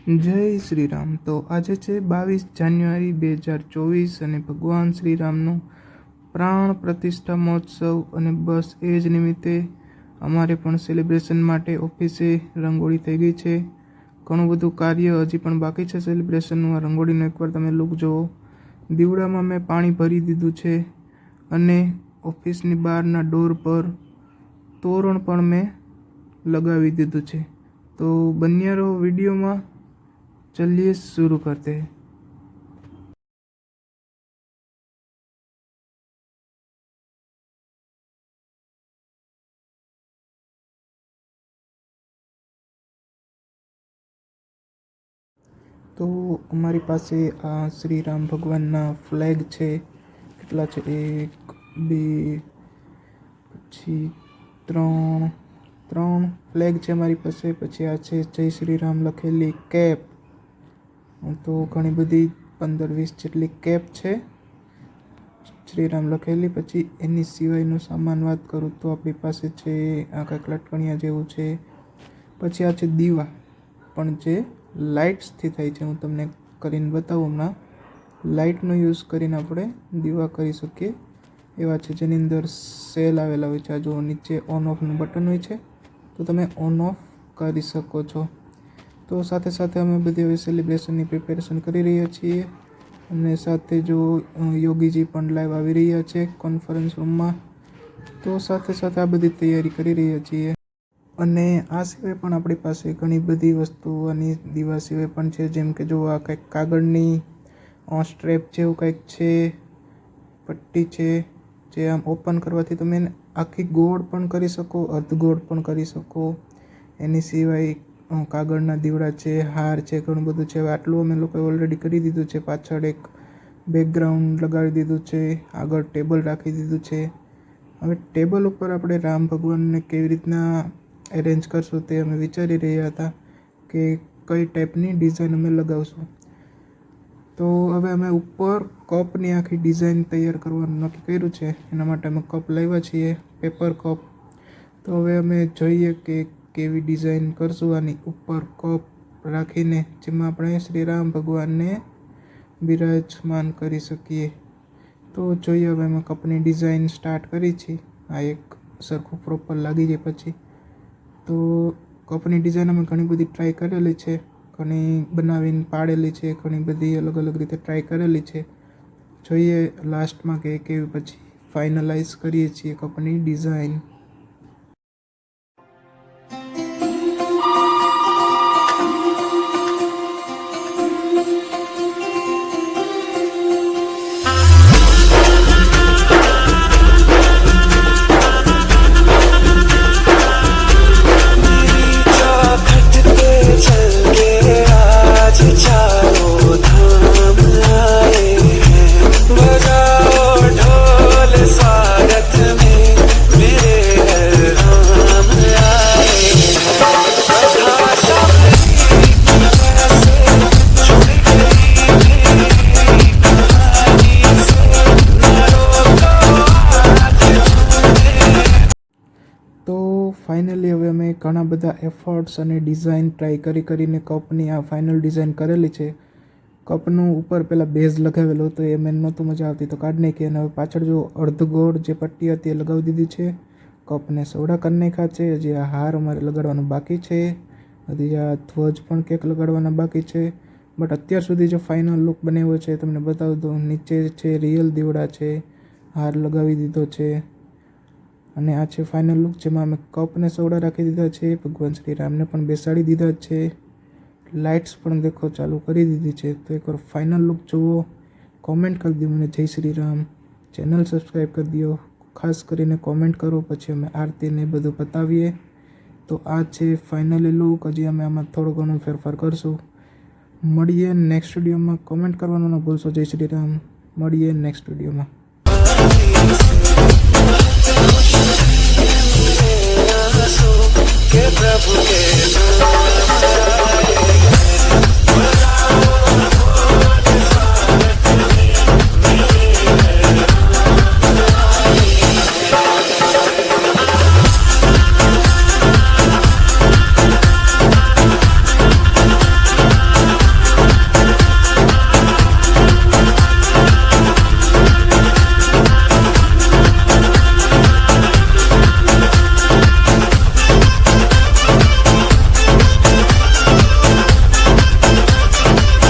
જય શ્રી રામ। તો આજે છે 22 જાન્યુઆરી 2024 અને ભગવાન શ્રી રામનો પ્રાણ પ્રતિષ્ઠા મહોત્સવ અને બસ એ જ નિમિત્તે અમારે પણ સેલિબ્રેશન માટે ઓફિસે રંગોળી થઈ ગઈ છે। ઘણું બધું કાર્ય હજી પણ બાકી છે સેલિબ્રેશનનું। આ રંગોળીનો એકવાર તમે લુક જુઓ। દીવડામાં મેં પાણી ભરી દીધું છે અને ઓફિસની બહારના ડોર પર તોરણ પણ મેં લગાવી દીધું છે। તો બન્યા રહો વિડીયોમાં। चलिए शुरू करते हैं। तो हमारी पास आ श्री राम भगवान ना फ्लेग है। કેટલા છે? 1 2 પછી 3 ફ્લેગ છે અમારી પાસે। પછી આ છે જય શ્રી રામ લખેલી કેપ। તો ઘણી બધી 15-20 જેટલી કેપ છે શ્રીરામ લખેલી। પછી એની સિવાયનો સામાન વાત કરું તો આપણી પાસે છે આ કંઈક લટકણિયા જેવું છે। પછી આ છે દીવા, પણ જે લાઇટ્સથી થાય છે। હું તમને કરીને બતાવું હમણાં। લાઇટનો યુઝ કરીને આપણે દીવા કરી શકીએ એવા છે, જેની અંદર સેલ આવેલા હોય છે। આ જો નીચે ઓન ઓફનું બટન હોય છે, તો તમે ઓન ઓફ કરી શકો છો। તો સાથે સાથે અમે બધી હવે સેલિબ્રેશનની પ્રિપેરેશન કરી રહ્યા છીએ અને સાથે જો યોગીજી પણ લાઈવ આવી રહ્યા છે કોન્ફરન્સ રૂમમાં। તો સાથે સાથે આ બધી તૈયારી કરી રહ્યા છીએ। અને આ સિવાય પણ આપણી પાસે ઘણી બધી વસ્તુઓ અને દીવા સિવાય પણ છે, જેમ કે જો આ કંઈક કાગળની સ્ટ્રેપ જેવું કંઈક છે, પટ્ટી છે, જે આમ ઓપન કરવાથી તમે એને આખી ગોળ પણ કરી શકો, અર્ધ ગોળ પણ કરી શકો। એની સિવાય કાગળના દીવડા છે, હાર છે, ઘણું બધું છે। હવે આટલું અમે લોકોએ ઓલરેડી કરી દીધું છે। પાછળ એક બેકગ્રાઉન્ડ લગાવી દીધું છે, આગળ ટેબલ રાખી દીધું છે। હવે ટેબલ ઉપર આપણે રામ ભગવાનને કેવી રીતના એરેન્જ કરશું તે અમે વિચારી રહ્યા હતા કે કઈ ટાઈપની ડિઝાઇન અમે લગાવશું। તો હવે અમે ઉપર કપની આખી ડિઝાઇન તૈયાર કરવાનું નક્કી કર્યું છે। એના માટે અમે કપ લાવ્યા છીએ, પેપર કપ। તો હવે અમે જોઈએ કે કેવી ડિઝાઇન કરશું આની ઉપર કપ રાખીને, જેમાં આપણે શ્રી રામ ભગવાનને બિરાજમાન કરી શકીએ। તો જોઈએ હવે અમે કપની ડિઝાઇન સ્ટાર્ટ કરી છે। આ એક સરખું પ્રોપર લાગી જાય પછી તો કપની ડિઝાઇન અમે ઘણી બધી ટ્રાય કરેલી છે, ઘણી બનાવીને પાડેલી છે, ઘણી બધી અલગ અલગ રીતે ટ્રાય કરેલી છે। જોઈએ લાસ્ટમાં કે કેવી પછી ફાઇનલાઇઝ કરીએ છીએ કપની ડિઝાઇન। ફાઇનલી હવે અમે ઘણા બધા એફર્ટ્સ અને ડિઝાઇન ટ્રાય કરીને કપની આ ફાઇનલ ડિઝાઇન કરેલી છે। કપનું ઉપર પહેલાં બેઝ લગાવેલો હતો, એ મેં નહોતું મજા આવતી તો કાઢી નાખી, અને હવે પાછળ જો અર્ધગોળ જે પટ્ટી હતી એ લગાવી દીધી છે। કપને સવડા કરી નાખ્યા છે। હજી આ હાર અમારે લગાડવાનું બાકી છે, હજી આ ધ્વજ પણ કેક લગાડવાના બાકી છે। બટ અત્યાર સુધી જે ફાઇનલ લુક બનાવ્યો છે તમને બતાવી દઉં। નીચે છે રિયલ દીવડા છે, હાર લગાવી દીધો છે, અને આ છે ફાઇનલ લુક, જેમાં અમે કપને સવડા રાખી દીધા છે, ભગવાન શ્રી રામને પણ બેસાડી દીધા છે, લાઇટ્સ પણ દેખો ચાલુ કરી દીધી છે। તો એકવાર ફાઇનલ લુક જુઓ, કોમેન્ટ કરી દો મને જય શ્રી રામ, ચેનલ સબસ્ક્રાઈબ કરી દો, ખાસ કરીને કોમેન્ટ કરો, પછી અમે આરતીને બધું બતાવીએ। તો આ છે ફાઇનલી લુક। હજી અમે આમાં થોડો ઘણો ફેરફાર કરશું। મળીએ નેક્સ્ટ વિડીયોમાં। કોમેન્ટ કરવાનું ન ભૂલશો। જય શ્રી રામ, મળીએ નેક્સ્ટ વિડીયોમાં। के प्रभु के